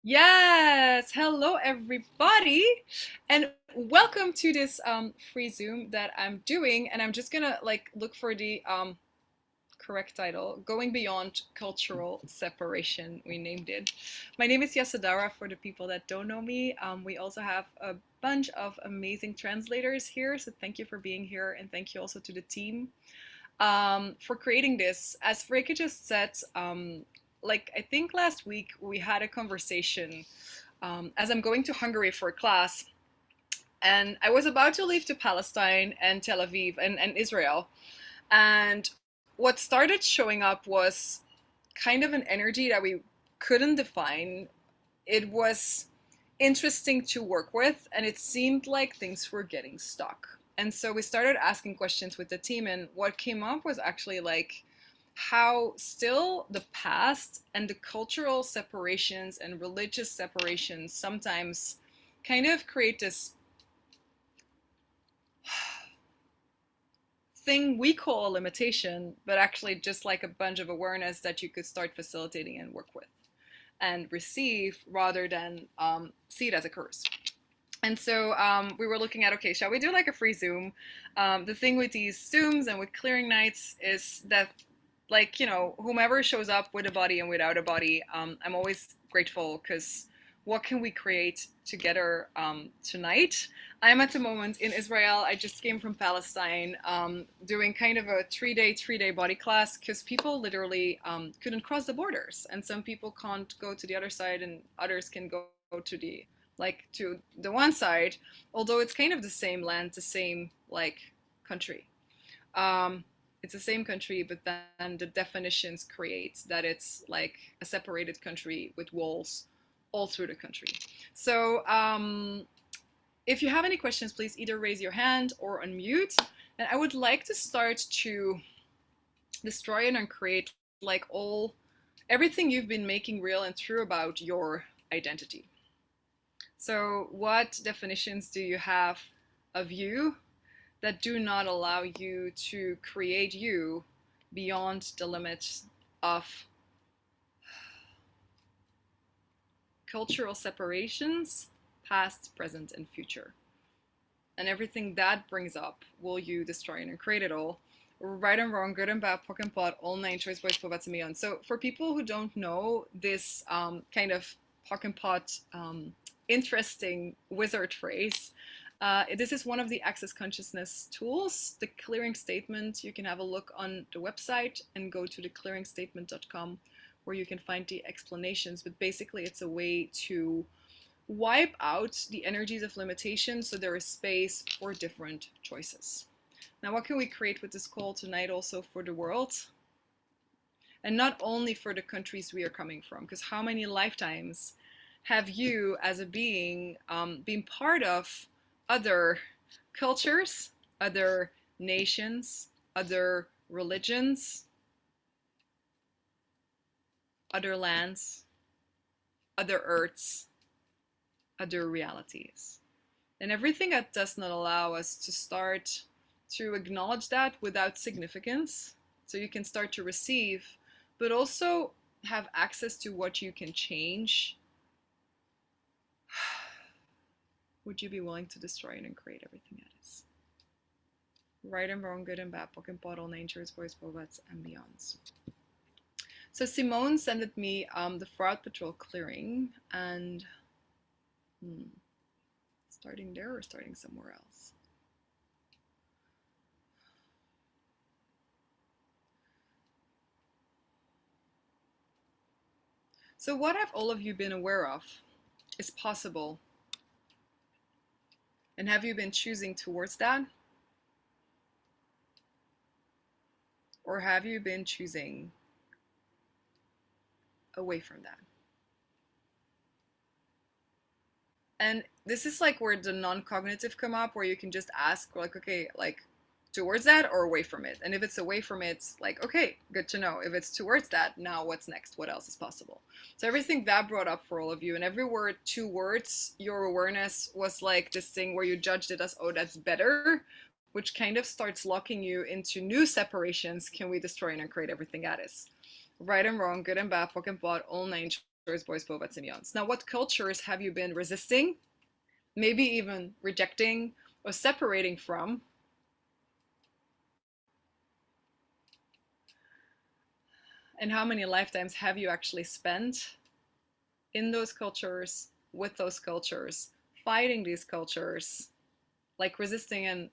Yes, hello everybody, and welcome to this free Zoom that I'm doing, and I'm just gonna look for the correct title, Going Beyond Cultural Separation, we named it. My name is Yasadara for the people that don't know me. We also have a bunch of amazing translators here, so thank you for being here, and thank you also to the team for creating this. As Freke just said, I think last week we had a conversation as I'm going to Hungary for a class, and I was about to leave to Palestine and Tel Aviv and Israel. And what started showing up was kind of an energy that we couldn't define. It was interesting to work with, and it seemed like things were getting stuck. And so we started asking questions with the team, and what came up was actually how still the past and the cultural separations and religious separations sometimes kind of create this thing we call a limitation, but actually just like a bunch of awareness that you could start facilitating and work with and receive rather than see it as a curse. And so we were looking at, okay, shall we do like a free Zoom? The thing with these Zooms and with clearing nights is that, whomever shows up with a body and without a body, I'm always grateful because what can we create together tonight? I'm at the moment in Israel. I just came from Palestine, doing kind of a three-day body class because people literally couldn't cross the borders, and some people can't go to the other side, and others can go to the one side, although it's kind of the same land, the same country. Um, it's the same country, but then the definitions create that it's like a separated country with walls all through the country. So if you have any questions, please either raise your hand or unmute. And I would like to start to destroy and uncreate everything you've been making real and true about your identity. So what definitions do you have of you that do not allow you to create you beyond the limits of cultural separations, past, present, and future? And everything that brings up, will you destroy and create it all? Right and wrong, good and bad, POC and POD, all nine choice boys, povats and beyond. So for people who don't know this kind of POC and POD interesting wizard phrase, this is one of the access consciousness tools, the clearing statement. You can have a look on the website and go to theclearingstatement.com where you can find the explanations. But basically, it's a way to wipe out the energies of limitation so there is space for different choices. Now, what can we create with this call tonight also for the world? And not only for the countries we are coming from, because how many lifetimes have you as a being been part of other cultures, other nations, other religions, other lands, other earths, other realities? And everything that does not allow us to start to acknowledge that without significance, so you can start to receive, but also have access to what you can change. Would you be willing to destroy and create everything that is? Right and wrong, good and bad, POC and POD, all natures, boys, povats, and beyonds. So Simone sent me the Fraud Patrol clearing, and starting there or starting somewhere else? So what have all of you been aware of is possible? And have you been choosing towards that? Or have you been choosing away from that? And this is like where the non-cognitive come up, where you can just ask okay, towards that or away from it. And if it's away from it, okay, good to know. If it's towards that, now what's next? What else is possible? So everything that brought up for all of you, and every word, two words, your awareness was like this thing where you judged it as, oh, that's better, which kind of starts locking you into new separations. Can we destroy and create everything that is? Right and wrong, good and bad, POC and POD, all nine boys, povats, and beyonds. Now, what cultures have you been resisting, maybe even rejecting or separating from? And how many lifetimes have you actually spent in those cultures, with those cultures, fighting these cultures, like resisting and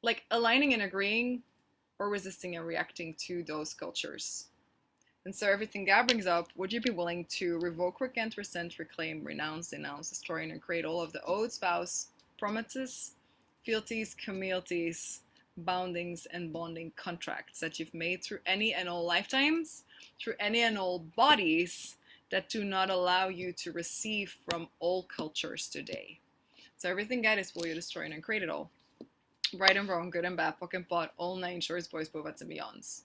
like aligning and agreeing, or resisting and reacting to those cultures? And so everything that brings up, would you be willing to revoke, recant, rescind, reclaim, renounce, denounce, destroy, and create all of the oaths, vows, promises, fealties, communities, boundings, and bonding contracts that you've made through any and all lifetimes, through any and all bodies that do not allow you to receive from all cultures today? So everything that is, will you destroy and create it all? Right and wrong, good and bad, POC and POD, all nine shores, boys, povats, and beyonds.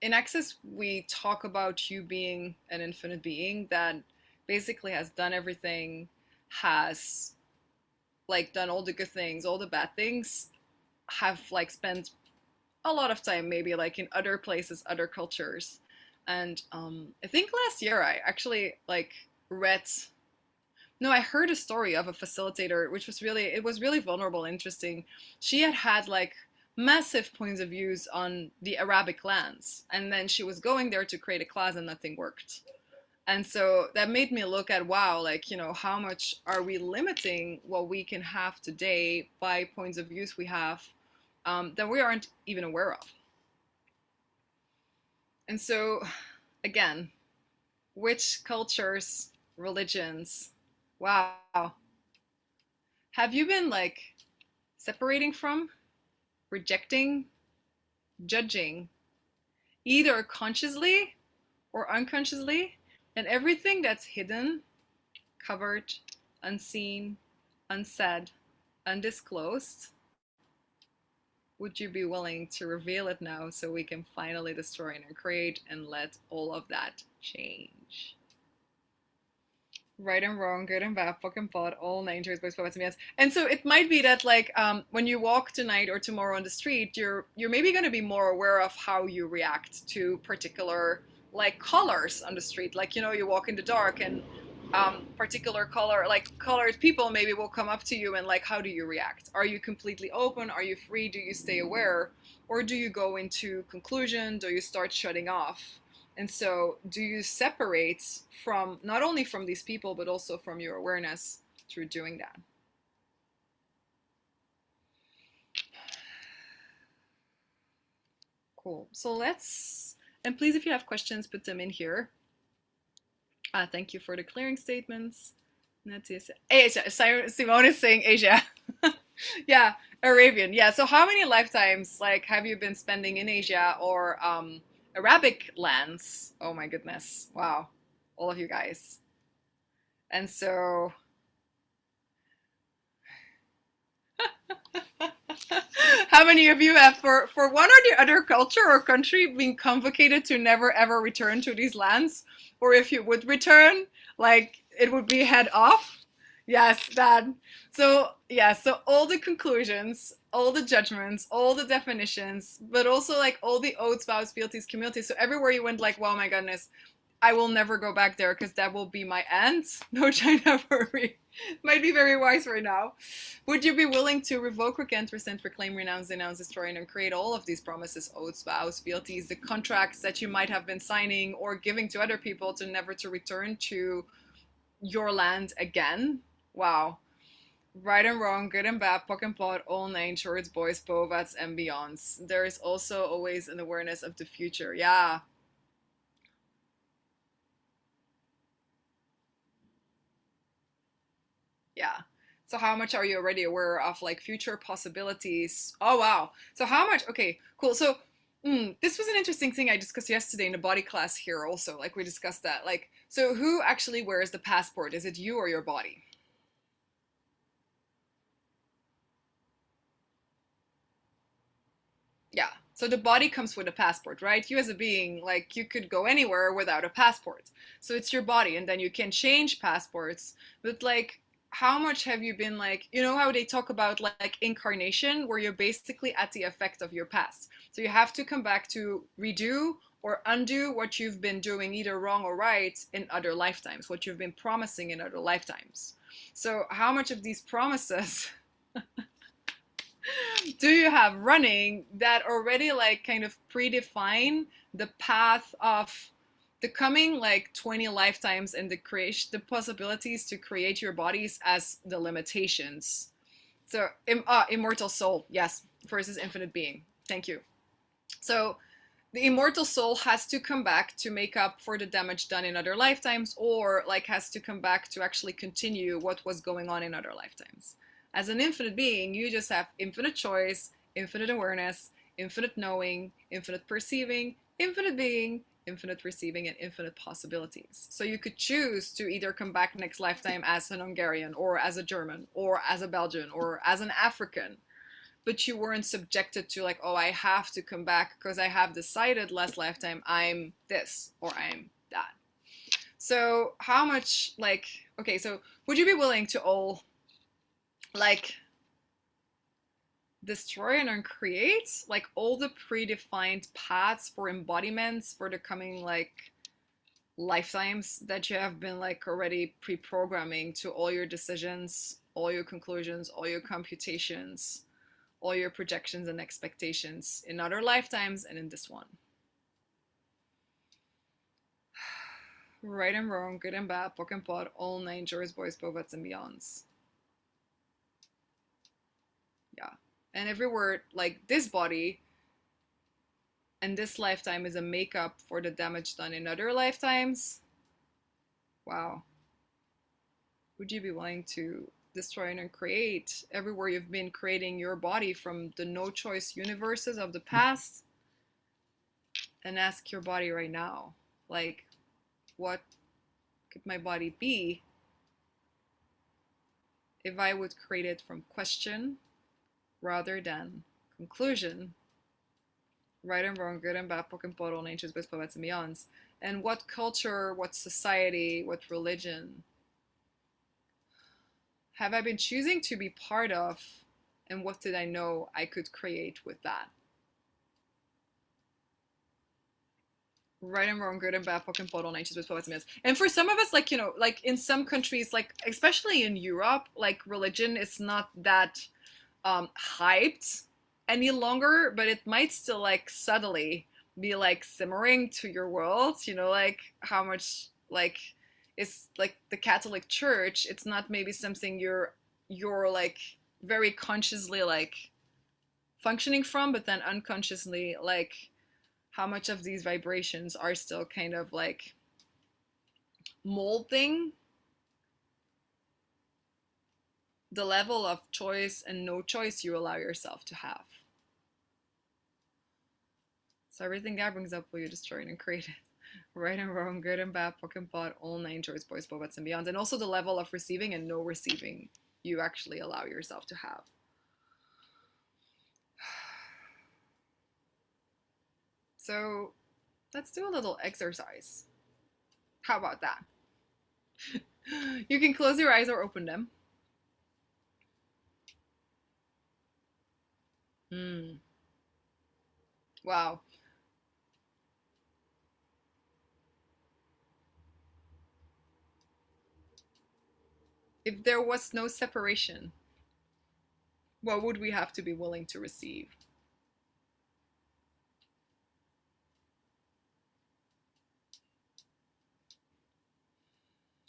In Access, we talk about you being an infinite being that basically has done everything, has like done all the good things, all the bad things, have like spent a lot of time maybe like in other places, other cultures. And I think last year I actually like read, no, I heard a story of a facilitator, which was really, it was really vulnerable and interesting. She had had like massive points of views on the Arabic lands, and then she was going there to create a class and nothing worked. And so that made me look at, wow, like, you know, how much are we limiting what we can have today by points of views we have that we aren't even aware of? And so, again, which cultures, religions, wow, have you been like separating from, rejecting, judging, either consciously or unconsciously? And everything that's hidden, covered, unseen, unsaid, undisclosed, would you be willing to reveal it now so we can finally destroy and create and let all of that change? Right and wrong, good and bad, fucking pot, all nine choice boys, poets, and bands. And so it might be that like when you walk tonight or tomorrow on the street, you're maybe going to be more aware of how you react to particular like colors on the street. Like, you know, you walk in the dark and particular color, like colored people maybe will come up to you and like, how do you react? Are you completely open? Are you free? Do you stay aware? Or do you go into conclusion? Do you start shutting off? And so do you separate from, not only from these people, but also from your awareness through doing that? Cool. So let's, and please, if you have questions, put them in here. Thank you for the clearing statements. That's it. Asia. Simone is saying Asia. Yeah, Arabian. Yeah. So how many lifetimes like have you been spending in Asia or Arabic lands? Oh my goodness. Wow. All of you guys. And so how many of you have for one or the other culture or country been convocated to never ever return to these lands? Or if you would return, like it would be head off? Yes, that. So yeah, so all the conclusions, all the judgments, all the definitions, but also like all the oaths, vows, fealties, communities. So everywhere you went, like, wow, my goodness, I will never go back there because that will be my end. No China for me. Might be very wise right now. Would you be willing to revoke, recant, rescind, reclaim, renounce, denounce, destroy, and create all of these promises, oaths, vows, fealties, the contracts that you might have been signing or giving to other people to never to return to your land again? Wow. Right and wrong, good and bad, POC and POD, all nine shorts, boys, povats, and beyonds. There is also always an awareness of the future. Yeah. Yeah. So how much are you already aware of like future possibilities? Oh wow. So how much? Okay, cool. So this was an interesting thing I discussed yesterday in the body class here also. Like we discussed that. Like, so who actually wears the passport? Is it you or your body? Yeah. So the body comes with a passport, right? You as a being, like you could go anywhere without a passport. So it's your body, and then you can change passports. But like, how much have you been like, you know how they talk about like incarnation, where you're basically at the effect of your past. So you have to come back to redo or undo what you've been doing either wrong or right in other lifetimes, what you've been promising in other lifetimes. So how much of these promises do you have running that already like kind of predefine the path of the coming like 20 lifetimes and the creation, the possibilities to create your bodies as the limitations? So immortal soul, yes, versus infinite being. Thank you. So the immortal soul has to come back to make up for the damage done in other lifetimes, or like has to come back to actually continue what was going on in other lifetimes. As an infinite being, you just have infinite choice, infinite awareness, infinite knowing, infinite perceiving, infinite being, infinite receiving, and infinite possibilities. So you could choose to either come back next lifetime as an Hungarian, or as a German, or as a Belgian, or as an African, but you weren't subjected to like, oh, I have to come back because I have decided last lifetime I'm this or I'm that. So how much like, okay, so would you be willing to all like destroy and uncreate like all the predefined paths for embodiments for the coming like lifetimes that you have been like already pre-programming to all your decisions, all your conclusions, all your computations, all your projections and expectations in other lifetimes and in this one? Right and wrong, good and bad, pock and pot, all nine joys, boys, povats, and beyonds. Yeah. And every word, like this body and this lifetime is a makeup for the damage done in other lifetimes. Wow. Would you be willing to destroy and create everywhere you've been creating your body from the no choice universes of the past? And ask your body right now, like, what could my body be if I would create it from question rather than conclusion? Right and wrong, good and bad, pock and pot, all nature's best poets and beyonds. And what culture, what society, what religion have I been choosing to be part of, and what did I know I could create with that? Right and wrong, good and bad, pock and pot, all nature's best poets and beyonds. And for some of us, like, you know, like in some countries, like especially in Europe, like religion is not that hyped any longer, but it might still like subtly be like simmering to your world, you know, like how much like it's like the Catholic Church, it's not maybe something you're like very consciously like functioning from, but then unconsciously like how much of these vibrations are still kind of like molding the level of choice and no choice you allow yourself to have. So everything God brings up will you destroy and create it. Right and wrong, good and bad, pock and pot, all nine joys, boys, povats, and beyond. And also the level of receiving and no receiving you actually allow yourself to have. So let's do a little exercise. How about that? You can close your eyes or open them. Wow. If there was no separation, what would we have to be willing to receive?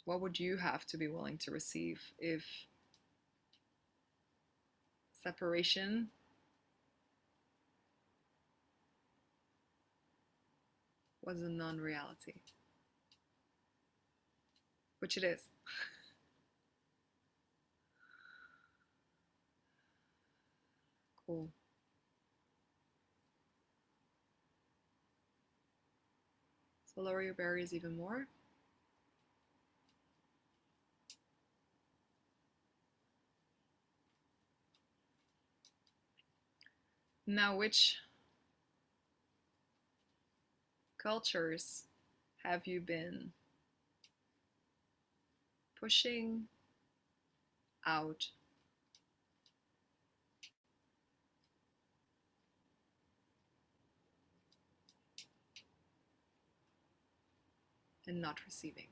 What would you have to be willing to receive if separation was a non-reality? Which it is. Cool. So lower your barriers even more. Now, which cultures have you been pushing out? and not receiving.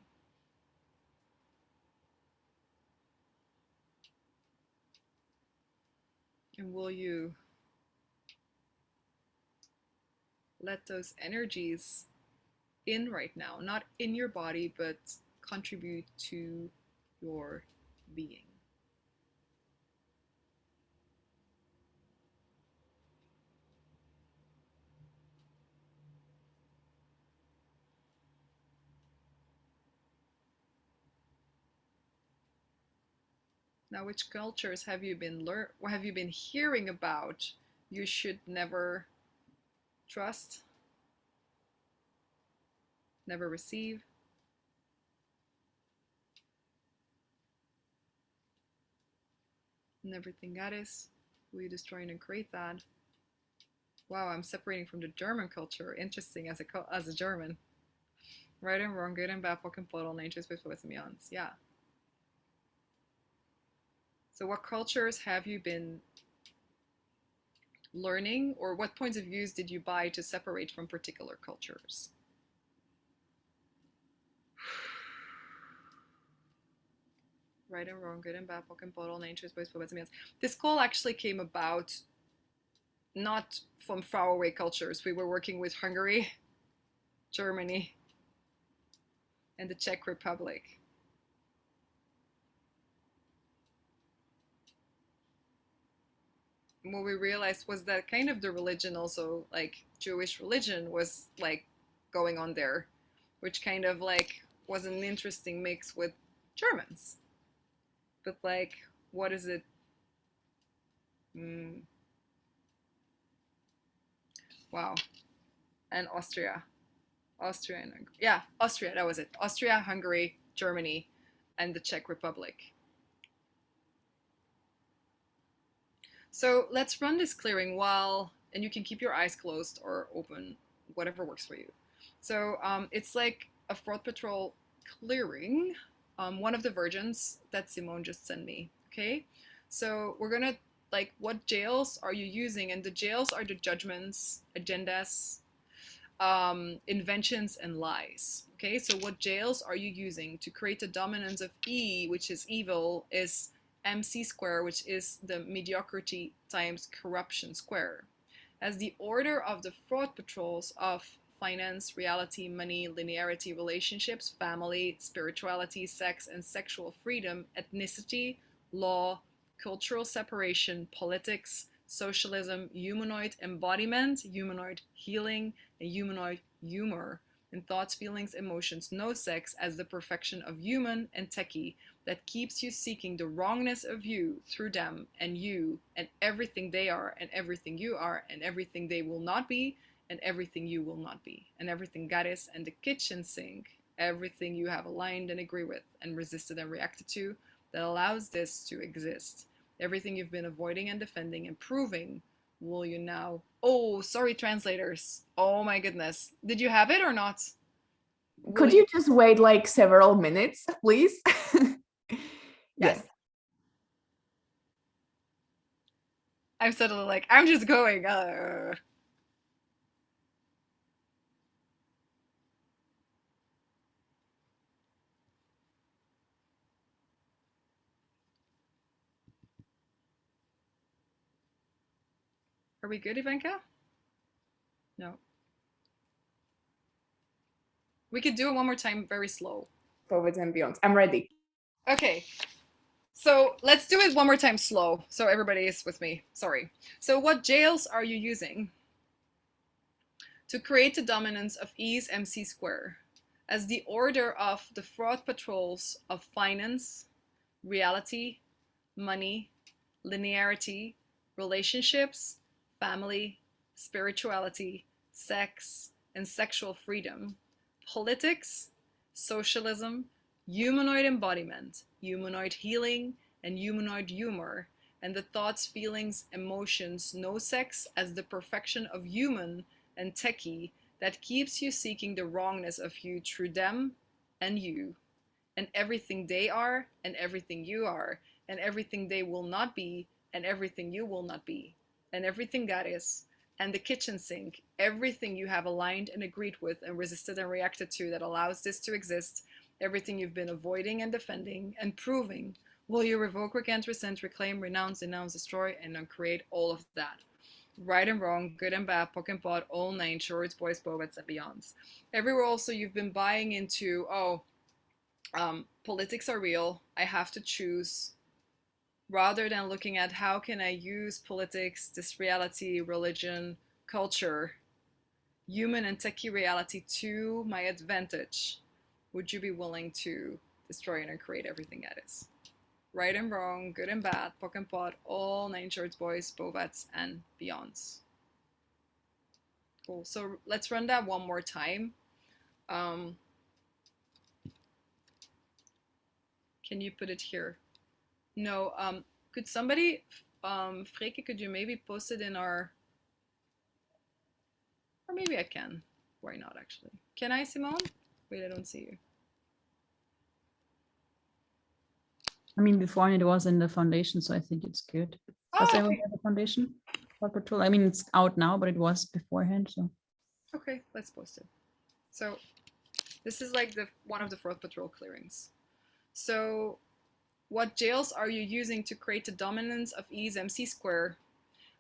And will you let those energies in right now, not in your body, but contribute to your being? Now, which cultures have you been hearing about? You should never trust, never receive. And everything that is, will you destroy and create that? Wow, I'm separating from the German culture. Interesting, as a German. Right and wrong, good and bad, fucking plural, nature's with semillons. Yeah. So what cultures have you been learning, or what points of views did you buy to separate from particular cultures? Right and wrong, good and bad, fucking plural, nature's with semillons. This call actually came about not from faraway cultures. We were working with Hungary, Germany, and the Czech Republic. And what we realized was that kind of the religion also, like Jewish religion, was like going on there, which kind of like was an interesting mix with Germans. But like, what is it? Mm, wow. And Austria. Austria and Hungary. Yeah, Austria, that was it. Austria, Hungary, Germany, and the Czech Republic. So let's run this clearing and you can keep your eyes closed or open, whatever works for you. So it's like a fraud patrol clearing, one of the versions that Simone just sent me. Okay, so we're gonna, like, what jails are you using? And the jails are the judgments, agendas, inventions, and lies. Okay, so what jails are you using to create the dominance of E, which is evil, is MC square, which is the mediocrity times corruption square. As the order of the fraud patrols of finance, reality, money, linearity, relationships, family, spirituality, sex and sexual freedom, ethnicity, law, cultural separation, politics, socialism, humanoid embodiment, humanoid healing, and humanoid humor, and thoughts, feelings, emotions, no sex as the perfection of human and techie that keeps you seeking the wrongness of you through them and you and everything they are and everything you are and everything they will not be and everything you will not be and everything God is and the kitchen sink, everything you have aligned and agree with and resisted and reacted to that allows this to exist. Everything you've been avoiding and defending and proving, will you now? Oh, sorry, translators. Oh my goodness. Did you have it or not? Could you just wait like several minutes, please? Yes. I'm suddenly like, I'm just going. Are we good, Ivanka? No. We could do it one more time, very slow. Forwards and beyonds. I'm ready. Okay. So let's do it one more time slow, so everybody is with me. Sorry. So what jails are you using to create the dominance of E's MC square as the order of the fraud patrols of finance, reality, money, linearity, relationships, family, spirituality, sex, and sexual freedom, politics, socialism, humanoid embodiment, humanoid healing, and humanoid humor, and the thoughts, feelings, emotions, no sex as the perfection of human and techie that keeps you seeking the wrongness of you through them and you, and everything they are, and everything you are, and everything they will not be, and everything you will not be, and everything that is, and the kitchen sink, everything you have aligned and agreed with and resisted and reacted to that allows this to exist, everything you've been avoiding and defending and proving, will you revoke, recant, rescind, reclaim, renounce, denounce, destroy, and uncreate all of that? Right and wrong, good and bad, pock and pot, all nine, shorts, boys, bovets, and beyonds. Everywhere also you've been buying into, politics are real, I have to choose, rather than looking at how can I use politics, this reality, religion, culture, human and techie reality to my advantage. Would you be willing to destroy and create everything that is? Right and wrong, good and bad, pock and pot, all nine shorts, boys, bovets, and beyonds. Cool. So let's run that one more time. Can you put it here? No. Could somebody, Freke, could you maybe post it in our, or maybe I can. Why not, actually? Can I, Simone? Wait, I don't see you. I mean, before it was in the foundation, so I think it's good. Does Oh, anyone have a foundation? Paw Patrol? I mean, it's out now, but it was beforehand, so. okay, let's post it. So this is like one of the Fraud Patrol clearings. So what jails are you using to create the dominance of E's MC square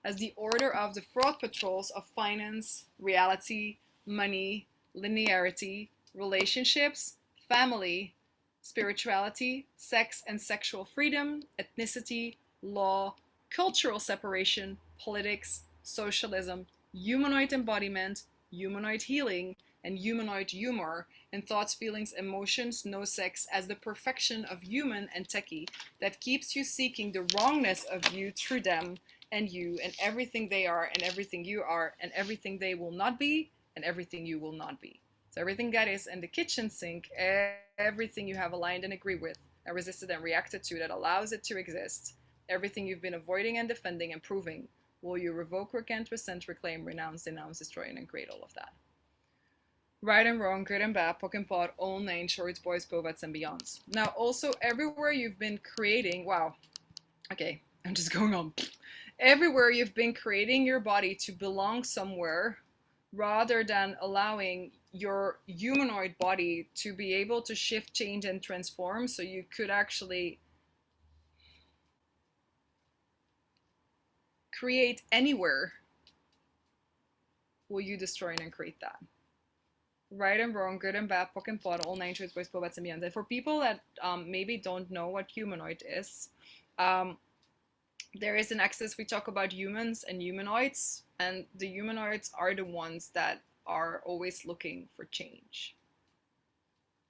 as the order of the fraud patrols of finance, reality, money, linearity, relationships, family, spirituality, sex and sexual freedom, ethnicity, law, cultural separation, politics, socialism, humanoid embodiment, humanoid healing, and humanoid humor, and thoughts, feelings, emotions, no sex as the perfection of human and techie that keeps you seeking the wrongness of you through them and you and everything they are and everything you are and everything they will not be and everything you will not be. So everything that is in the kitchen sink, everything you have aligned and agree with and resisted and reacted to that allows it to exist, everything you've been avoiding and defending and proving, will you revoke, recant, resent, reclaim, renounce, denounce, destroy, and create all of that? Right and wrong, good and bad, pock and pot, all nine, shorts, boys, bovets, and beyonds. Now, also, everywhere you've been creating, wow, okay, I'm just going on. Everywhere you've been creating your body to belong somewhere rather than allowing your humanoid body to be able to shift, change, and transform so you could actually create anywhere, will you destroy and create that? Right and wrong, good and bad, pock and pot, all nine, shorts, boys, bovets, and beyonds. And for people that maybe don't know what humanoid is, there is an axis. We talk about humans and humanoids, and the humanoids are the ones that are always looking for change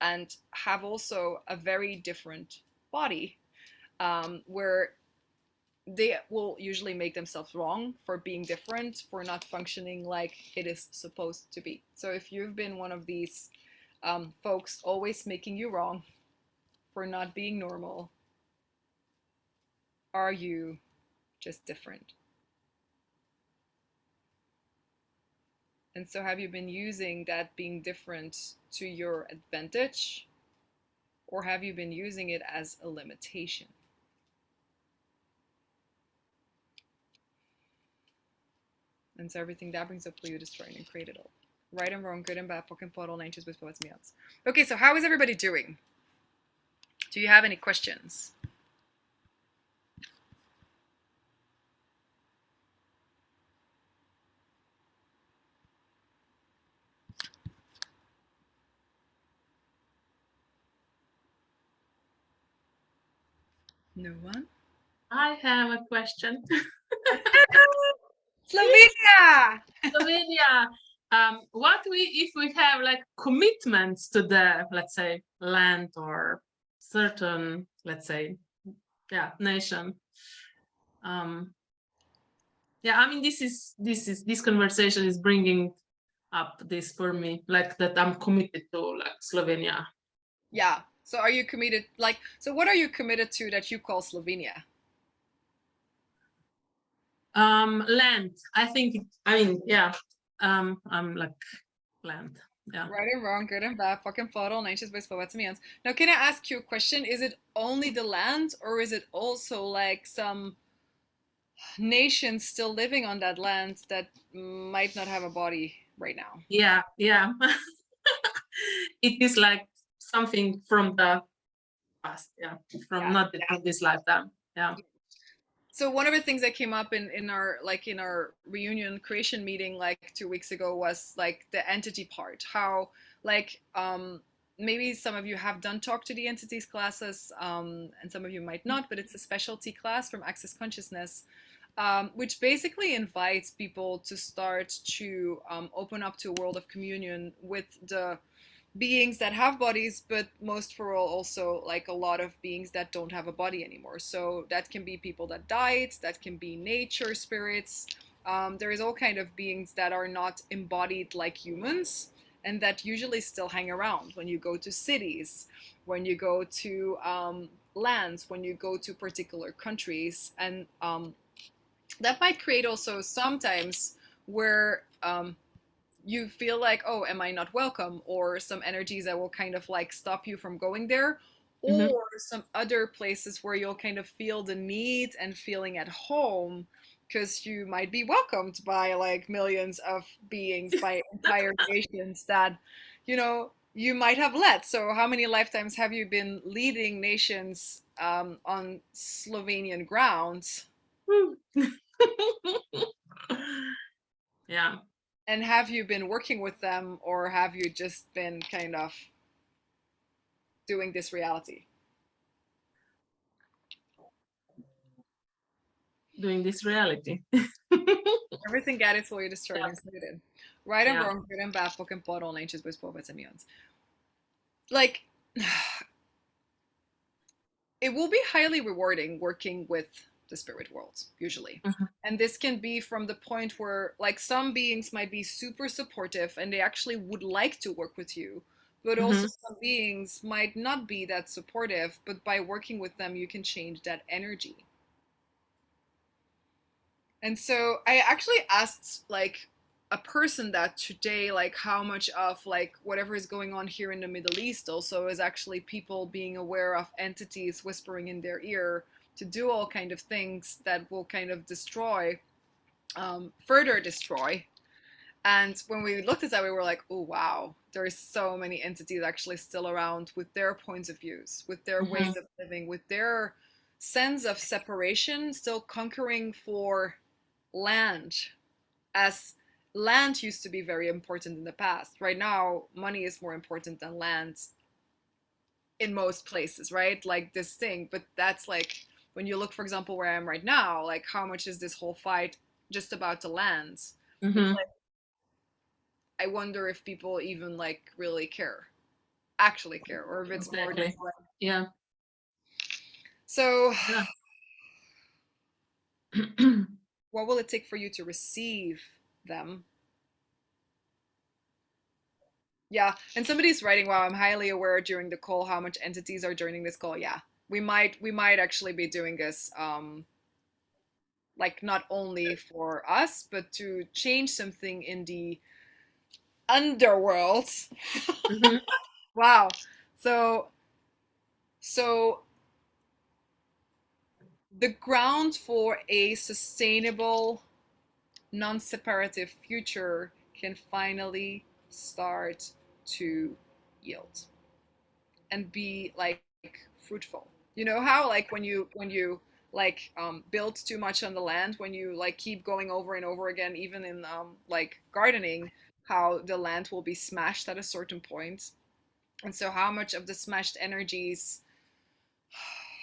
and have also a very different body, where they will usually make themselves wrong for being different, for not functioning like it is supposed to be. So if you've been one of these folks always making you wrong for not being normal, are you just different? And so have you been using that being different to your advantage, or have you been using it as a limitation? And so everything that brings up, will you destroy and create it all? Right and wrong, good and bad, pock and pot, all nine, choose with poets, meows. Okay, so how is everybody doing? Do you have any questions? No one? I have a question. Slovenia! Slovenia, what if we have like commitments to the, let's say, land or certain, let's say, nation? Yeah, I mean, this conversation is bringing up this for me, like that I'm committed to like Slovenia. Yeah. So are you committed, so what are you committed to that you call Slovenia? Land. I think, I'm like land. Yeah. Right and wrong, good and bad, fucking pot, all nine, choose with poets, meows. Now, can I ask you a question? Is it only the land, or is it also like some nations still living on that land that might not have a body right now. Yeah, yeah. It is like something from the past, yeah, from not from this lifetime. Yeah. So one of the things that came up in our reunion creation meeting like 2 weeks ago was like the entity part. How like maybe some of you have done talk to the entities classes, and some of you might not, but it's a specialty class from Access Consciousness, which basically invites people to start to open up to a world of communion with the beings that have bodies, but most for all also like a lot of beings that don't have a body anymore. So that can be people that died, that can be nature spirits. There is all kind of beings that are not embodied like humans, and that usually still hang around when you go to cities, when you go to lands, when you go to particular countries, and that might create also sometimes where you feel like, oh, am I not welcome? Or some energies that will kind of like stop you from going there. Or some other places where you'll kind of feel the need and feeling at home because you might be welcomed by like millions of beings, by entire nations that, you might have led. So, how many lifetimes have you been leading nations on Slovenian grounds? Yeah. And have you been working with them, or have you just been kind of doing this reality? Doing this reality. Everything gathered for you destroyed included. Right and Yeah. wrong, good and bad, fucking pot, all natures, with prophets and meons. Like, it will be highly rewarding working with the spirit world, usually. And this can be from the point where, like, some beings might be super supportive and they actually would like to work with you, but also some beings might not be that supportive, but by working with them, you can change that energy. And so I actually asked like a person that today, like how much of like whatever is going on here in the Middle East also is actually people being aware of entities whispering in their ear to do all kind of things that will kind of destroy, further destroy. And when we looked at that, we were like, oh wow, there's so many entities actually still around with their points of views, with their ways of living, with their sense of separation, still conquering for land, as land used to be very important in the past. Right now, money is more important than land in most places, right? Like this thing. But that's like when you look, for example, where I am right now, like how much is this whole fight just about the land? It's like, I wonder if people even like really care, actually care, or if it's more just like, yeah. So Yeah. what will it take for you to receive them? Yeah, and somebody's writing, wow, I'm highly aware during the call how much entities are joining this call. Yeah, we might actually be doing this, like not only for us, but to change something in the underworld. Wow. So the ground for a sustainable, non-separative future can finally start to yield and be like fruitful. You know how like when you like build too much on the land, when you like keep going over and over again, even in like gardening, how the land will be smashed at a certain point. And so how much of the smashed energies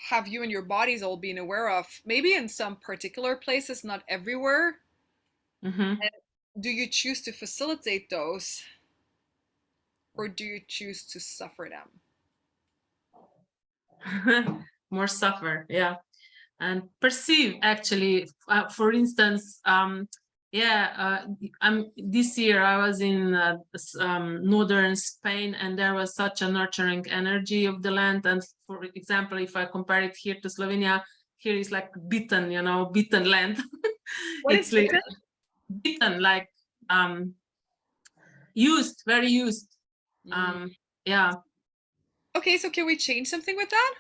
have you and your bodies all been aware of? Maybe in some particular places, not everywhere. And do you choose to facilitate those, or do you choose to suffer them? More suffer, yeah, and perceive actually. For instance, this year I was in northern Spain, and there was such a nurturing energy of the land. And for example, if I compare it here to Slovenia, here is like beaten land. What It's is like beaten? beaten, like used, very used. Yeah. Okay, so can we change something with that?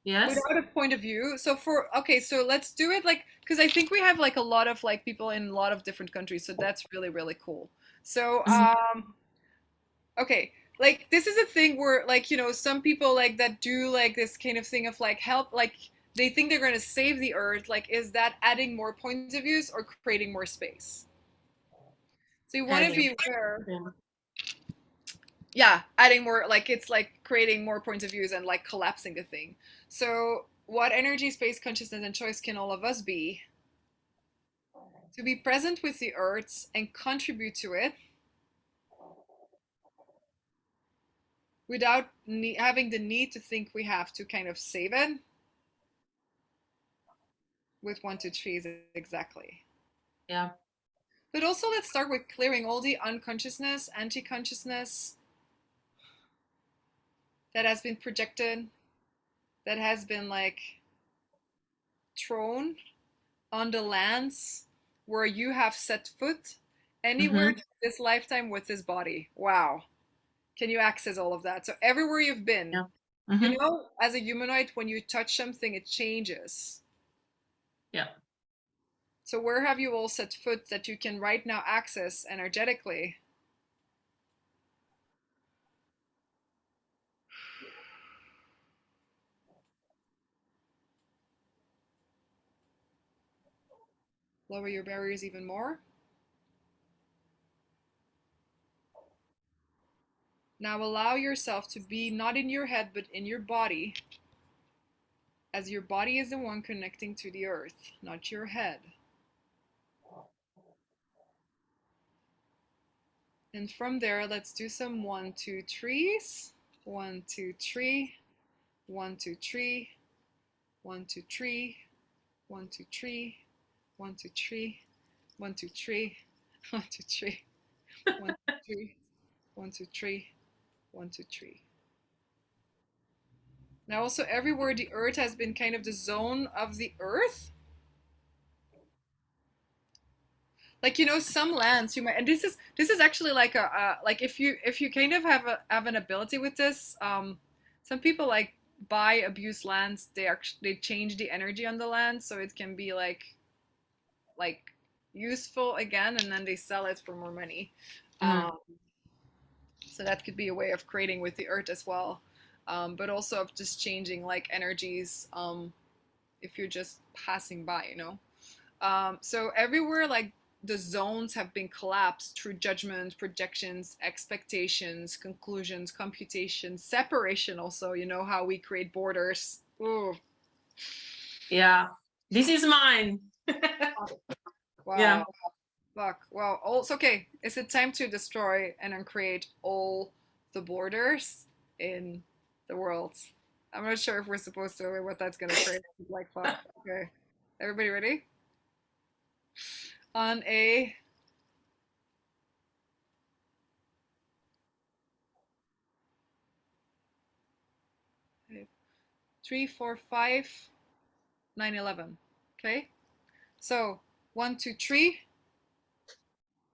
Yes. without a point of view. So okay, so let's do it like, because I think we have like a lot of like people in a lot of different countries, so that's really, really cool. So okay, like this is a thing where like, you know, some people like that do like this kind of thing of like help, like they think they're going to save the earth. Like, is that adding more points of views or creating more space? So you want to Adding. be aware. Yeah. Yeah, adding more, like it's like creating more points of views and like collapsing the thing. So what energy, space, consciousness, and choice can all of us be? To be present with the earth and contribute to it without having the need to think we have to kind of save it with 1, 2, 3 exactly. Yeah. But also let's start with clearing all the unconsciousness, anti-consciousness that has been projected, that has been like thrown on the lands where you have set foot anywhere this lifetime with this body. Wow. Can you access all of that? So everywhere you've been, Yeah. you know, as a humanoid, when you touch something, it changes. Yeah. So where have you all set foot that you can right now access energetically? Lower your barriers even more. Now allow yourself to be not in your head, but in your body, as your body is the one connecting to the earth, not your head. And from there, let's do some 1, 2, 3s. 1, 2, 3. 1, 2, 3. 1, 2, 3. 1, 2, 3. 1, 2, 3. 1, 2, 3. 1, 2, 3. 1, 2, 3. 1, 2, 3. 1, 2, 3. Now also everywhere the earth has been kind of the zone of the earth. Like, you know, some lands you might, and this is actually like a like if you kind of have an ability with this, some people like buy abused lands. They change the energy on the land so it can be like useful again, and then they sell it for more money. So that could be a way of creating with the earth as well, but also of just changing like energies, if you're just passing by, you know. So everywhere like the zones have been collapsed through judgment, projections, expectations, conclusions, computation, separation. Also, you know how we create borders. Ooh. Yeah. This is mine. Wow. Yeah. Fuck. Wow. Also, okay. Is it time to destroy and uncreate all the borders in the world? I'm not sure if we're supposed to or what that's gonna create. Like, fuck. Okay. Everybody ready? On a 3, 4, 5, 9, 11. Okay. So 1, 2, 3.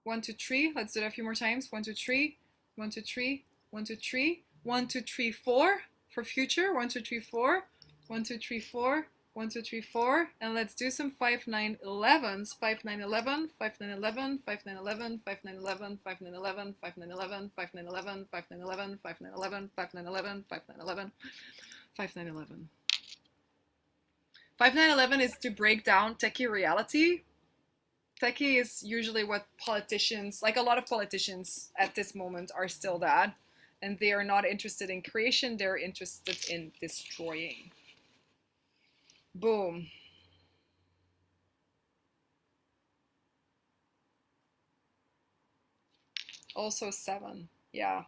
1, 2, 3. Let's do it a few more times. 1, 2, 3. 1, 2, 3. 1, 2, 3. 1, 2, 3, 4 for future. 1, 2, 3, 4. 1, 2, 3, 4. 1, 2, 3, 4. And let's do some 5, 9, 11s. 5, 9, 11. 5, 9, 11. 5, 9, 11. 5, 9, 11. 5, 9, 11. 5, 9, 11. 5, 9, 11. 5, 9, 11. 5, 9, 11. 5, 9, 11. 5, 9, 11. 5, 9, 11. 5, 9, 11 is to break down techie reality. Techie is usually what politicians, like a lot of politicians at this moment, are still that. And they are not interested in creation, they're interested in destroying. Boom. Also 7. Yeah.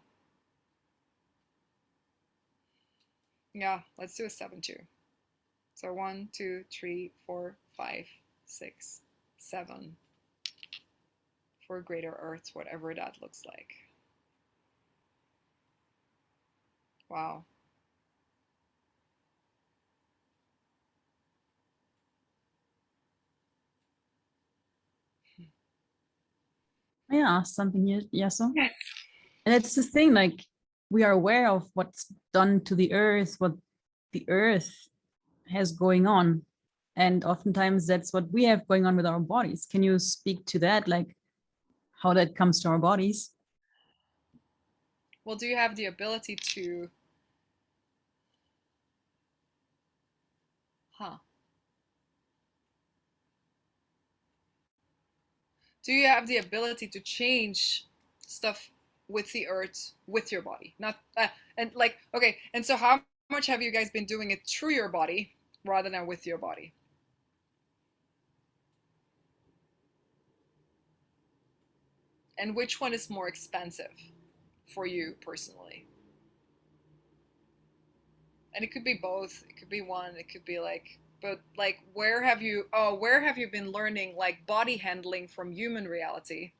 Yeah, let's do a 7 too. So 1, 2, 3, 4, 5, 6, 7. For greater earth, whatever that looks like. Wow. Yeah, something. Yeah, so. Yes. And it's the thing, like we are aware of what's done to the earth, what the earth has going on. And oftentimes that's what we have going on with our bodies. Can you speak to that, like how that comes to our bodies? Well, do you have the ability to, do you have the ability to change stuff with the earth with your body? Not and like, okay, and so how much have you guys been doing it through your body rather than with your body? And which one is more expensive for you personally? And it could be both, it could be one, it could be like, but like, where have you been learning like body handling from human reality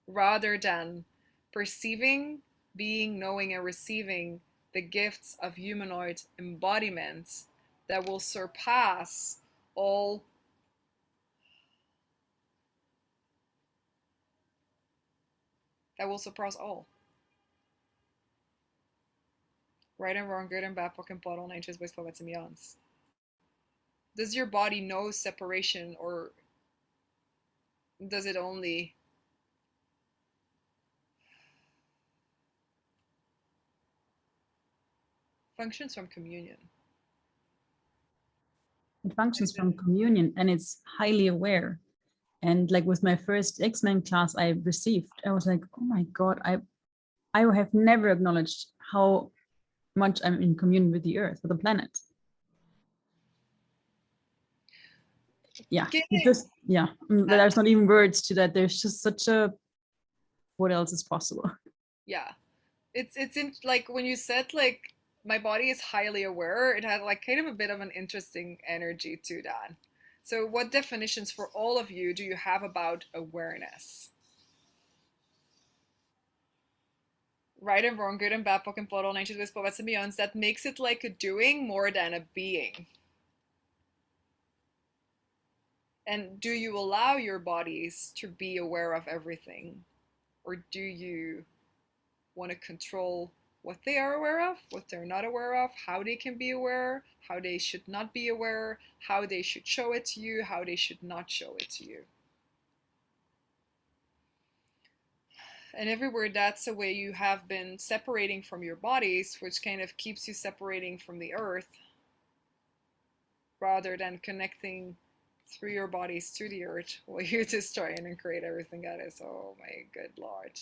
rather than perceiving, being, knowing, and receiving the gifts of humanoid embodiment that will surpass all right and wrong, good and bad, pock and bottle, nine boys, poets, and beyonds. Does your body know separation, or does it only functions from communion? It functions from communion, and it's highly aware. And like with my first X-Men class I received, I was like, oh my God, I have never acknowledged how much I'm in communion with the earth, with the planet. Yeah, it's just, yeah, there's not even words to that. There's just such a, what else is possible? Yeah, it's in like when you said like my body is highly aware, it had like kind of a bit of an interesting energy to that. So what definitions for all of you do you have about awareness? Right and wrong, good and bad, pock and bottle, 90 with poets and beyonds, that makes it like a doing more than a being. And do you allow your bodies to be aware of everything? Or do you want to control what they are aware of, what they're not aware of, how they can be aware, how they should not be aware, how they should show it to you, how they should not show it to you? And everywhere that's a way you have been separating from your bodies, which kind of keeps you separating from the earth rather than connecting through your bodies to the earth, while you destroy and create everything that is. Oh my good lord.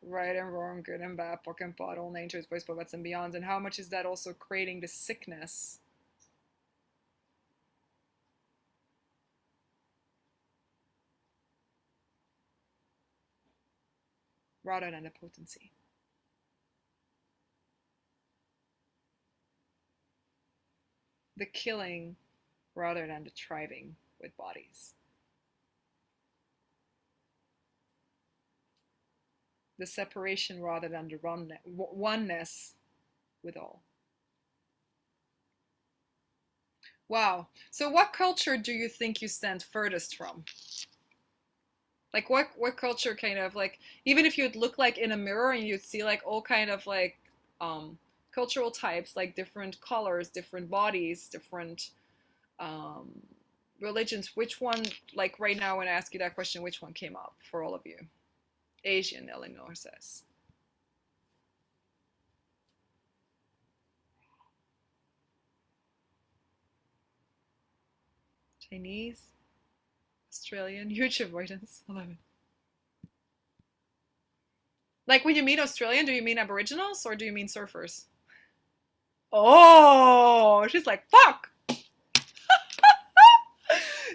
Right and wrong, good and bad, pock and pot, all natures, boys, poets, and beyond. And how much is that also creating the sickness? Rather than the potency. The killing rather than the thriving with bodies. The separation rather than the oneness with all. Wow. So what culture do you think you stand furthest from? Like what culture kind of like, even if you'd look like in a mirror and you'd see like all kind of like cultural types, like different colors, different bodies, different um, religions, which one, like right now when I ask you that question, which one came up for all of you? Asian, Eleanor says. Chinese, Australian, huge avoidance. I love it. Like when you mean Australian, do you mean Aboriginals or do you mean surfers? Oh, she's like, fuck.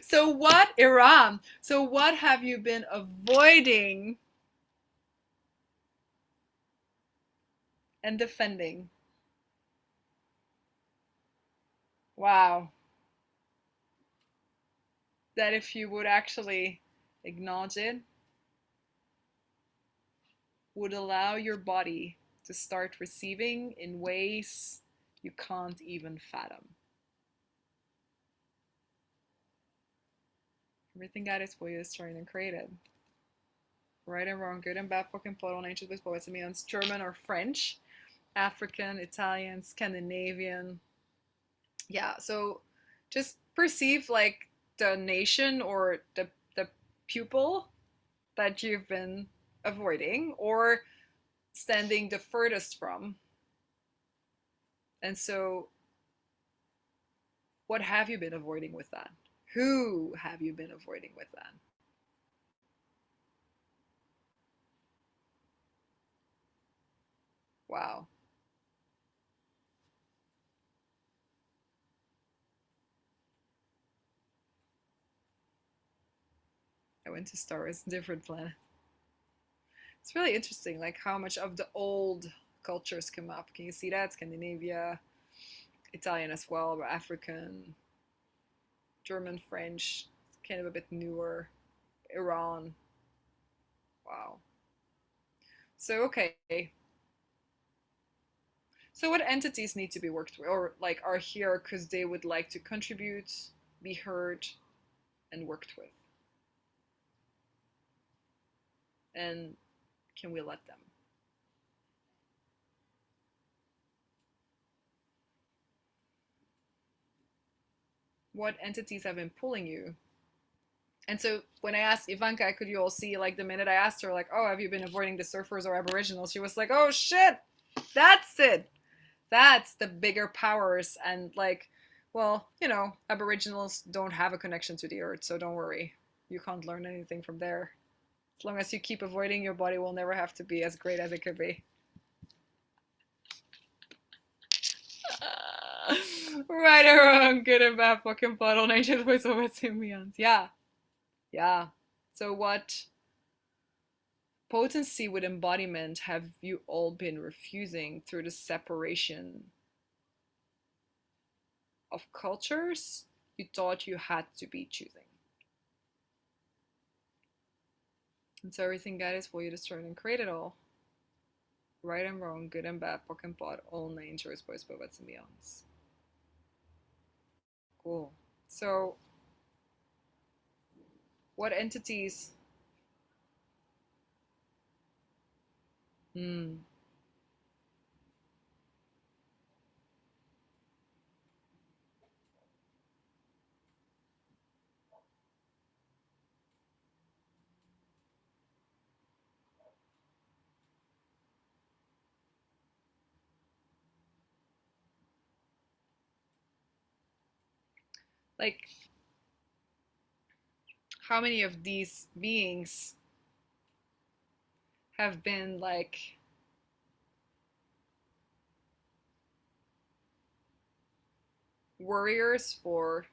So what, Iran? So what have you been avoiding and defending? Wow. That if you would actually acknowledge it, would allow your body to start receiving in ways you can't even fathom. Everything God is for you is trying and created. Right and wrong, good and bad, fucking plural, nature, this poets, and means German or French, African, Italian, Scandinavian, Yeah, so just perceive like the nation or the pupil that you've been avoiding or standing the furthest from. And so, what have you been avoiding with that? Who have you been avoiding with that? Wow. I went to Star Wars, different planet. It's really interesting, like how much of the old cultures come up. Can you see that? Scandinavia, Italian as well, but African, German, French, kind of a bit newer, Iran. Wow. So, okay. So, what entities need to be worked with, or like are here because they would like to contribute, be heard, and worked with? And can we let them? What entities have been pulling you? And so when I asked Ivanka, could you all see, like, the minute I asked her, like, oh, have you been avoiding the surfers or aboriginals? She was like, oh shit, that's it. That's the bigger powers. And like, well, aboriginals don't have a connection to the earth, so don't worry. You can't learn anything from there. As long as you keep avoiding, your body will never have to be as great as it could be. Right or wrong, good and bad, fucking bottle, nature's voice over symbions. Yeah. Yeah. So what potency with embodiment have you all been refusing through the separation of cultures you thought you had to be choosing? And so everything God is for you destroyed and created all. Right and wrong, good and bad, POC and POD, all natures, boys, bobots, and beyonds. Cool. So what entities? Hmm. Like, how many of these beings have been like warriors for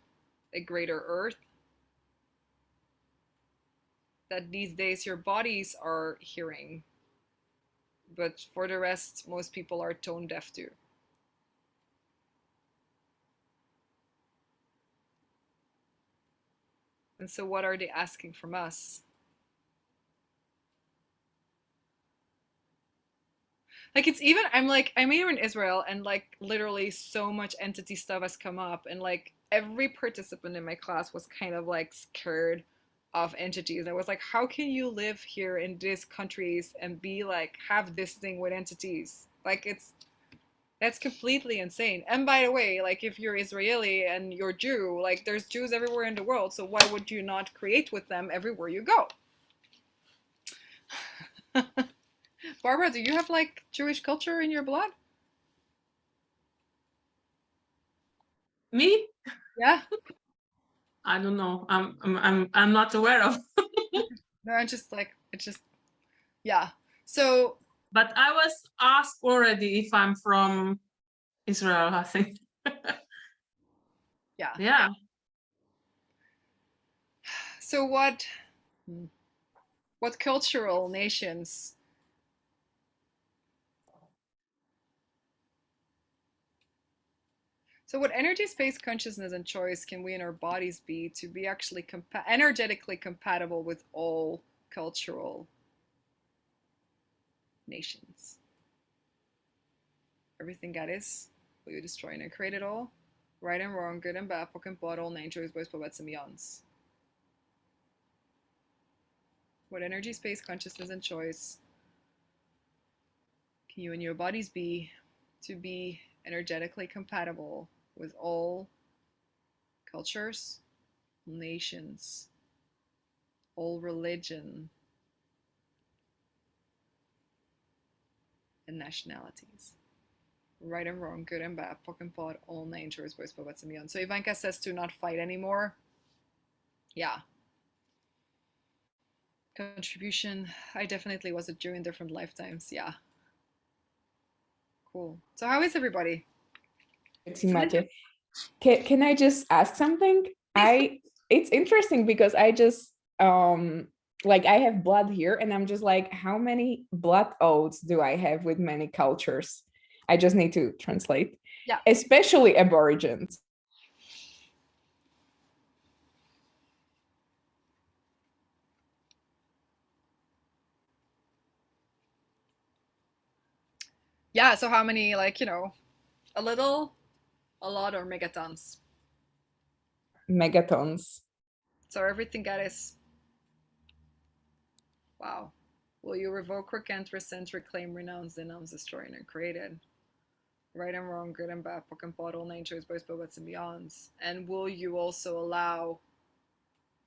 a greater earth that these days your bodies are hearing, but for the rest, most people are tone deaf to? And so, what are they asking from us? Like, it's even, I'm here in Israel, and like literally so much entity stuff has come up, and like every participant in my class was kind of like scared of entities. I was like, how can you live here in these countries and be like, have this thing with entities? Like, that's completely insane. And by the way, like, if you're Israeli and you're Jew, like, there's Jews everywhere in the world, so why would you not create with them everywhere you go? Barbara, do you have like Jewish culture in your blood? Me? Yeah. I don't know. I'm not aware of. No, I'm just like, it's just, yeah. So, But I was asked already if I'm from Israel, I think. yeah. Yeah. So what cultural nations? So what energy, space, consciousness, and choice can we in our bodies be to be actually energetically compatible with all cultural nations? Everything that is, will you destroy and create it all? Right and wrong, good and bad, POC and POD, all natures, boys, poets, and beyonds. What energy, space, consciousness, and choice can you and your bodies be to be energetically compatible with all cultures, nations, all religion, and nationalities. Right and wrong, good and bad, POC and POD, all natures, boys, poets, and beyond. So Ivanka says to not fight anymore. Yeah. Contribution. I definitely was it during different lifetimes. Yeah. Cool. So how is everybody? It's imagine. Can I just ask something? It's interesting because I just like I have blood here and I'm just like, how many blood oaths do I have with many cultures? I just need to translate. Yeah. Especially aborigines. Yeah, so how many, like, a little, a lot, or megatons? Megatons. So everything that is. Wow. Will you revoke, recant, rescind, reclaim, renounce, denounce, destroy, and uncreated? Right and wrong, good and bad, POC and POD, all natures, boys, poets, and beyonds. And will you also allow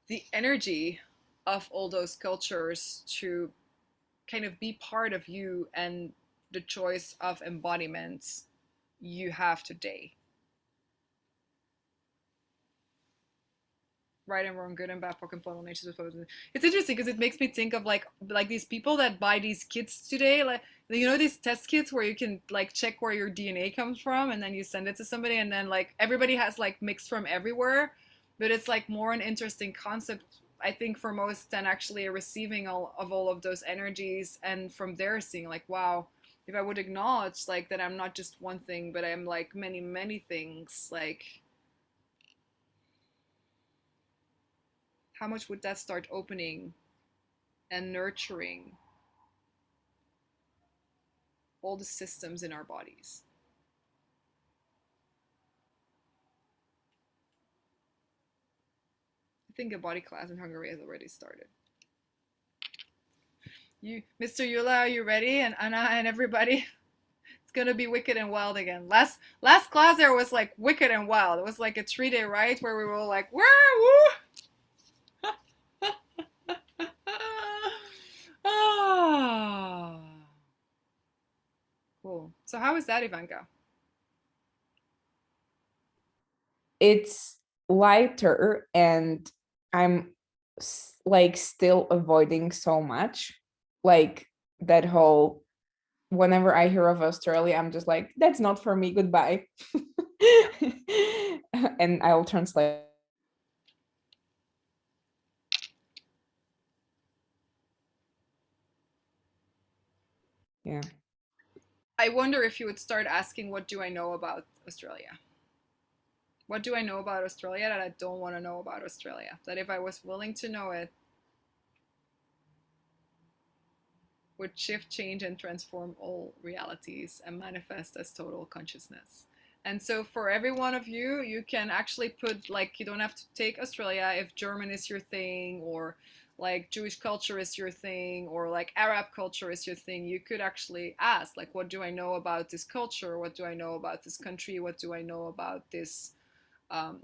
the energy of all those cultures to kind of be part of you and the choice of embodiments you have today? Right and wrong, good and bad, POC and POD, all natures, boys, poets. It's interesting because it makes me think of like these people that buy these kits today, like these test kits where you can like check where your DNA comes from and then you send it to somebody and then like everybody has like mixed from everywhere, but it's like more an interesting concept I think for most than actually receiving all of those energies and from there seeing like, wow, if I would acknowledge like that I'm not just one thing but I'm like many things, like how much would that start opening and nurturing all the systems in our bodies? I think a body class in Hungary has already started. Mr. Yula, are you ready? And Anna and everybody, it's gonna be wicked and wild again. Last class there was like wicked and wild. It was like a 3-day ride where we were all like, woo! Ah. Cool. So how is that, Ivanka? It's lighter and I'm like still avoiding so much. Like that whole, whenever I hear of Australia, I'm just like, that's not for me, goodbye. And I'll translate. Yeah. I wonder if you would start asking, what do I know about Australia? What do I know about Australia that I don't want to know about Australia? That if I was willing to know it, would shift, change, and transform all realities and manifest as total consciousness. And so for every one of you, you can actually put, like, you don't have to take Australia if German is your thing, or like Jewish culture is your thing, or like Arab culture is your thing. You could actually ask, like, what do I know about this culture? What do I know about this country? What do I know about this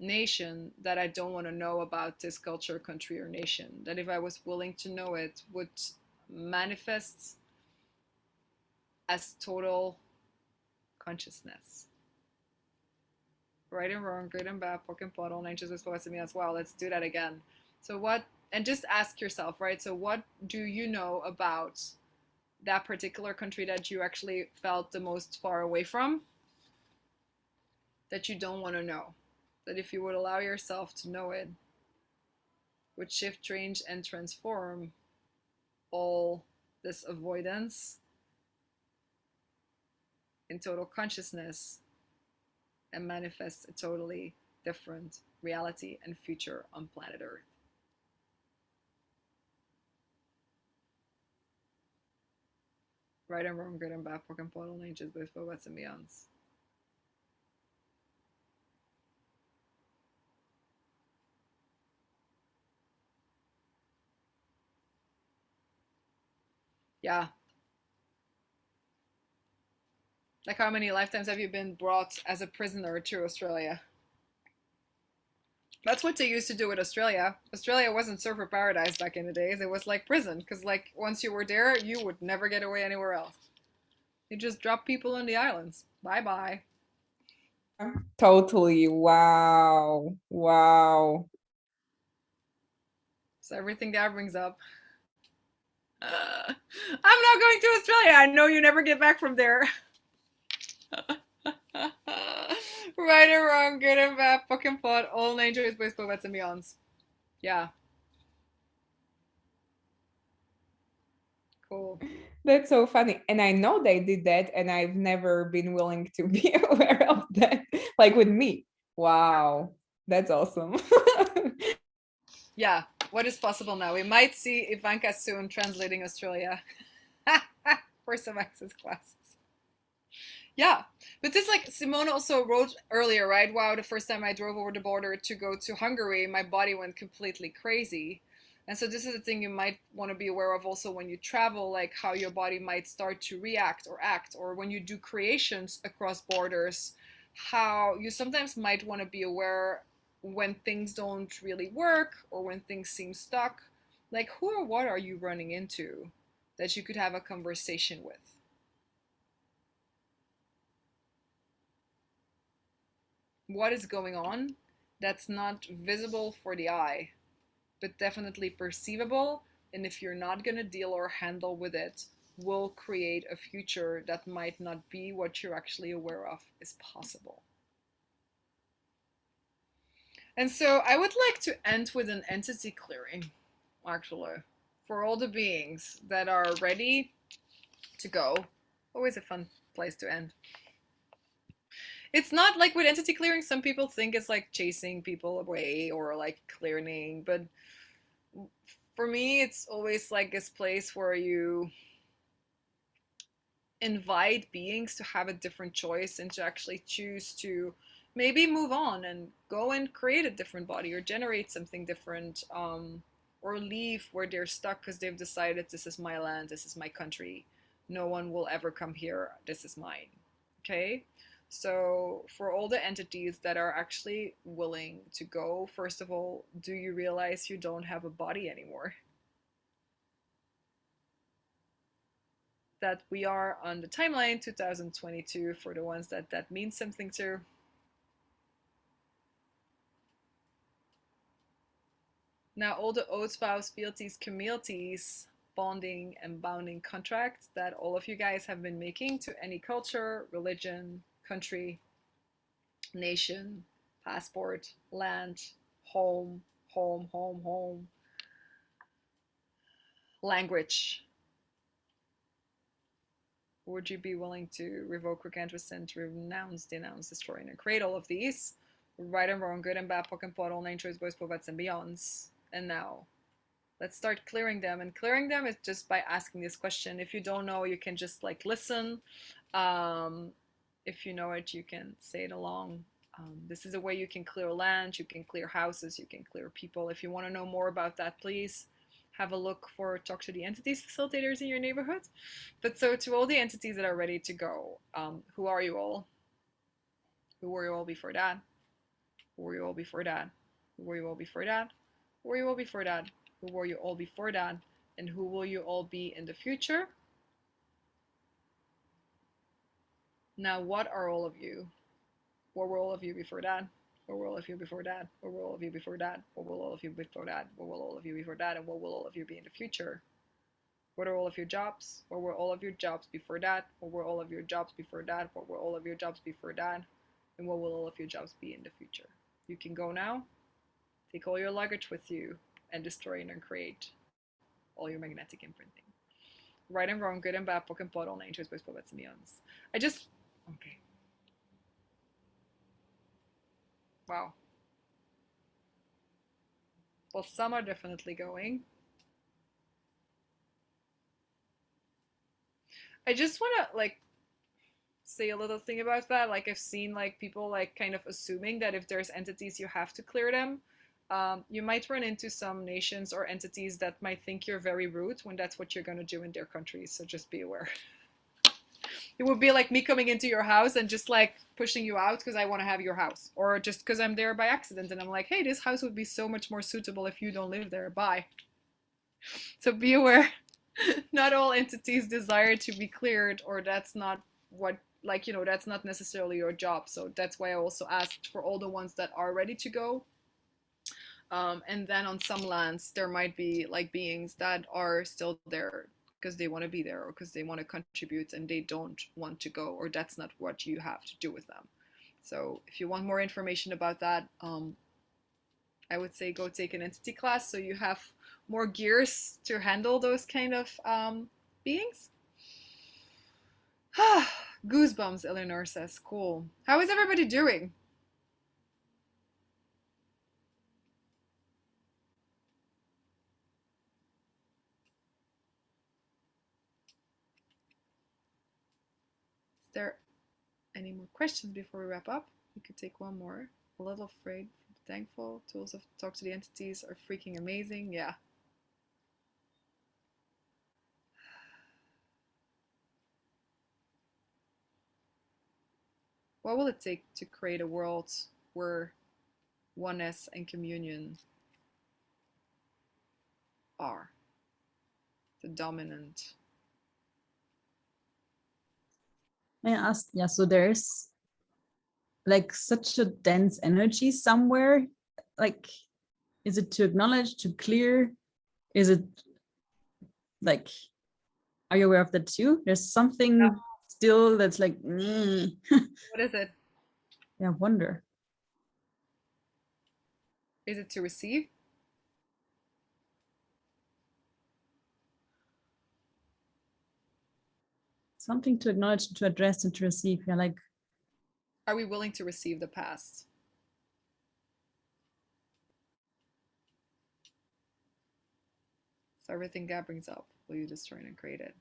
nation that I don't want to know about this culture, country, or nation? That if I was willing to know it, would manifest as total consciousness. Right and wrong, good and bad, POC and POD, all natures was supposed to me as well. Let's do that again. So what, and just ask yourself, right? So what do you know about that particular country that you actually felt the most far away from, that you don't want to know? That if you would allow yourself to know it, would shift, change, and transform all this avoidance in total consciousness and manifest a totally different reality and future on planet Earth. Right and wrong, good and bad, POC and POD, all natures, both poets and beyonds. Yeah. Like, how many lifetimes have you been brought as a prisoner to Australia? That's what they used to do with Australia. Australia wasn't surfer paradise back in the days. It was like prison, because like once you were there, you would never get away anywhere else. You just drop people on the islands. Bye bye. Totally. Wow. Wow. So everything that brings up. I'm not going to Australia. I know you never get back from there. Right or wrong, good and bad, fucking pot, all nature boys, poets, and beyonds. Yeah. Cool. That's so funny. And I know they did that, and I've never been willing to be aware of that. Like with me. Wow. That's awesome. Yeah. What is possible now? We might see Ivanka soon translating Australia for some access classes. Yeah. But this, like, Simone also wrote earlier, right? Wow, the first time I drove over the border to go to Hungary, my body went completely crazy. And so this is a thing you might want to be aware of also when you travel, like how your body might start to react or act, or when you do creations across borders, how you sometimes might want to be aware when things don't really work or when things seem stuck. Like, who or what are you running into that you could have a conversation with? What is going on that's not visible for the eye, but definitely perceivable, and if you're not going to deal or handle with it, will create a future that might not be what you're actually aware of is possible. And so I would like to end with an entity clearing, actually, for all the beings that are ready to go. Always a fun place to end. It's not like with entity clearing, some people think it's like chasing people away or like clearing, but for me, it's always like this place where you invite beings to have a different choice and to actually choose to maybe move on and go and create a different body or generate something different, or leave where they're stuck because they've decided this is my land, this is my country, no one will ever come here, this is mine. Okay. So for all the entities that are actually willing to go, first of all, do you realize you don't have a body anymore? That we are on the timeline 2022 for the ones that that means something to. Now all the oaths, vows, fealties, communities, bonding and bounding contracts that all of you guys have been making to any culture, religion, country, nation, passport, land, home, language. Would you be willing to revoke, recant, rescind, renounce, denounce, destroy, and create all of these? Right and wrong, good and bad, POC and POD, all name, choice, boys, povets, and beyonds. And now, let's start clearing them. And clearing them is just by asking this question. If you don't know, you can just like listen. If you know it, you can say it along. This is a way you can clear land, you can clear houses, you can clear people. If you want to know more about that, please have a look for Talk to the Entities facilitators in your neighborhood. But so to all the entities that are ready to go, who are you all? Who were you all before that? Who were you all before that? Who were you all before that? Who were you all before that? Who were you all before that? And who will you all be in the future? Now, what are all of you? What were all of you before that? What were all of you before that? What were all of you before that? What will all of you before that? What will all of you before that? And what will all of you be in the future? What are all of your jobs? What were all of your jobs before that? What were all of your jobs before that? What were all of your jobs before that? And what will all of your jobs be in the future? You can go now. Take all your luggage with you and destroy and uncreate all your magnetic imprinting. Right and wrong, good and bad, POC and POD, all nine choice boys, povets, and beyonds. Okay. Wow. Well, some are definitely going. I just want to like say a little thing about that. Like I've seen like people like kind of assuming that if there's entities, you have to clear them. You might run into some nations or entities that might think you're very rude when that's what you're going to do in their countries. So just be aware. It would be like me coming into your house and just like pushing you out because I want to have your house, or just because I'm there by accident and I'm like, hey, this house would be so much more suitable if you don't live there. Bye. So be aware. Not all entities desire to be cleared, or that's not what, like, you know, that's not necessarily your job. So that's why I also asked for all the ones that are ready to go. And then on some lands, there might be like beings that are still there because they want to be there or because they want to contribute and they don't want to go, or that's not what you have to do with them. So if you want more information about that, I would say go take an entity class so you have more gears to handle those kind of beings. Goosebumps, Eleanor says. Cool. How is everybody doing? Is there any more questions before we wrap up? We could take one more. A little afraid, thankful. Tools of talk to the entities are freaking amazing. Yeah. What will it take to create a world where oneness and communion are the dominant? I asked, yeah, so there's like such a dense energy somewhere. Like, is it to acknowledge, to clear? Is it like, are you aware of that too? There's something Yeah. still that's like, What is it? yeah, wonder. Is it to receive? Something to acknowledge, to address, and to receive. Yeah, like, Are we willing to receive the past? So everything God brings up, will you destroy and create it?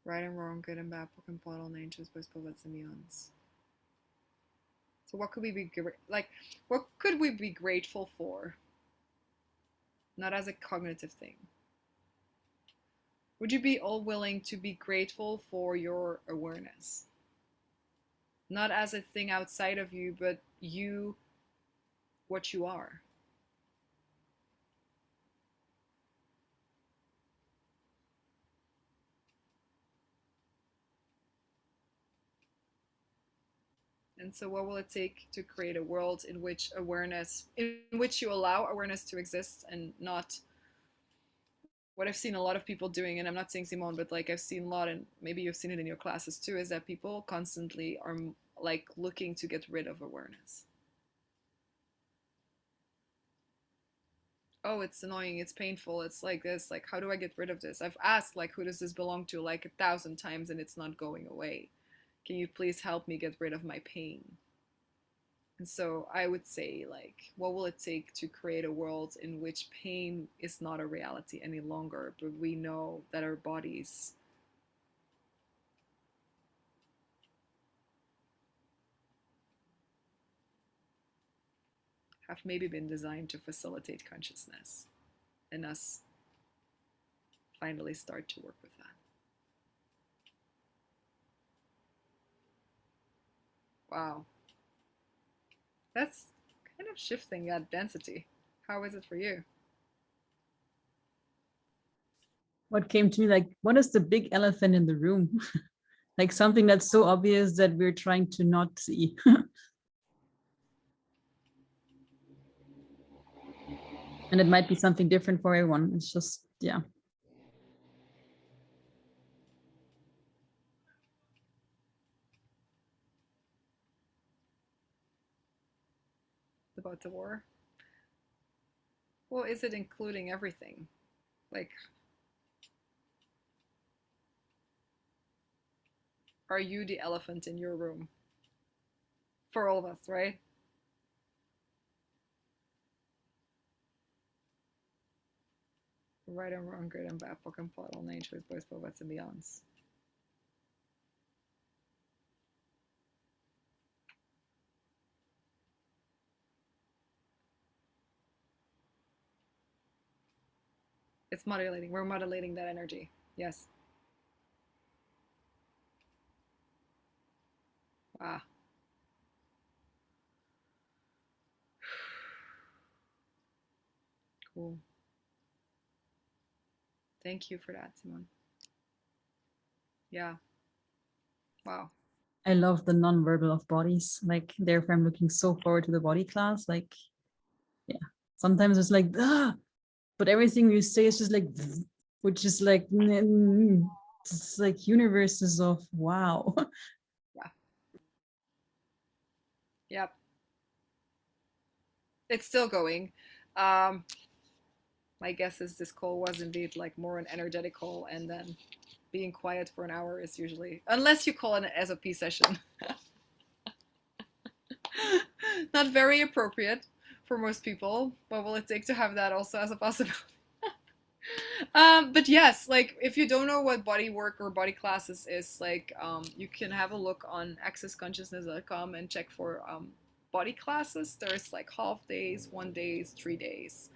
Right and wrong, good and bad, book and portal, angels, boys, poets, and beyonds. So what could we be like? What could we be grateful for? Not as a cognitive thing. Would you be all willing to be grateful for your awareness? Not as a thing outside of you, but you, what you are. And so what will it take to create a world in which awareness, in which you allow awareness to exist and not what I've seen a lot of people doing, and I'm not saying Simone, but like I've seen a lot, and maybe you've seen it in your classes too, is that people constantly are like looking to get rid of awareness. Oh, it's annoying, it's painful, it's like this, like how do I get rid of this? I've asked like who does this belong to like 1,000 times and it's not going away. Can you please help me get rid of my pain? And so I would say, like, what will it take to create a world in which pain is not a reality any longer, but we know that our bodies have maybe been designed to facilitate consciousness, and us finally start to work with that. Wow. That's kind of shifting that density. How is it for you? what came to me, like, what is the big elephant in the room? Like something that's so obvious that we're trying to not see. And it might be something different for everyone. It's just, yeah. About the war? Well, is it including everything? Like, are you the elephant in your room? For all of us, right? Right and wrong, good and bad, book and plot, all nature, boys, poets, and beyonds. It's modulating. We're modulating that energy. Yes. Wow. Cool. Thank you for that, Simone. Yeah. Wow. I love the non-verbal of bodies. Like, therefore, I'm looking so forward to the body class. Like, yeah, sometimes it's like, ah, but everything you say is just like, which is like, it's like universes of wow. Yep. It's still going. My guess is this call was indeed like more an energetic call, and then being quiet for an hour is usually, unless you call it an SOP session, not very appropriate for most people. What will it take to have that also as a possibility? But yes, like if you don't know what body work or body classes is, like you can have a look on accessconsciousness.com and check for body classes. There's like half days, 1 days, 3 days.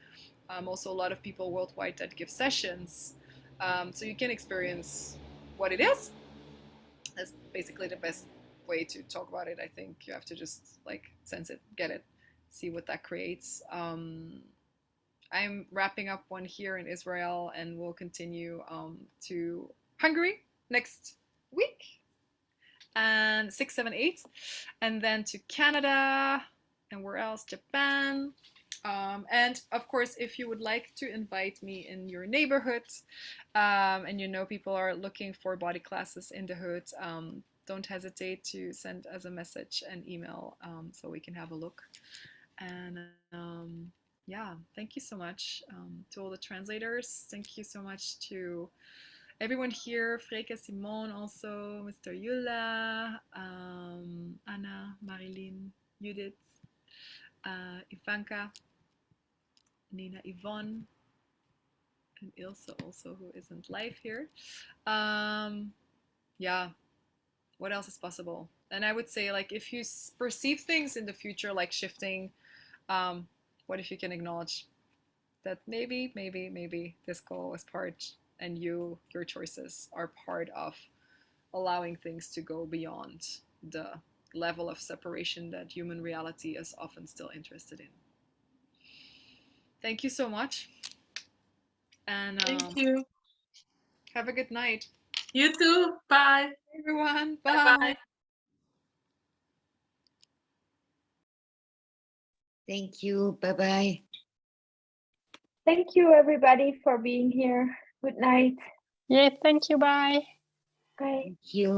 Also a lot of people worldwide that give sessions, so you can experience what it is. That's basically the best way to talk about it. I think you have to just like sense it, get it, see what that creates. I'm wrapping up one here in Israel, and we'll continue to Hungary next week, and 6, 7, 8, and then to Canada, and where else? Japan. And of course, if you would like to invite me in your neighborhood, and you know people are looking for body classes in the hood, don't hesitate to send us a message and email, so we can have a look. And yeah, thank you so much to all the translators. Thank you so much to everyone here, Freke, Simone, also Mr. Yula, Anna, Marilyn, Judith, Ivanka, Nina, Yvonne, and Ilse also, who isn't live here. Yeah, what else is possible? And I would say, like, if you perceive things in the future like shifting, what if you can acknowledge that maybe this goal is part, and your choices are part of allowing things to go beyond the level of separation that human reality is often still interested in. Thank you so much. And Thank you. have a good night. You too. Bye. Everyone, Bye. bye. Thank you. Bye-bye. Thank you, everybody, for being here. Good night. Yeah, thank you. Bye. Bye. Thank you.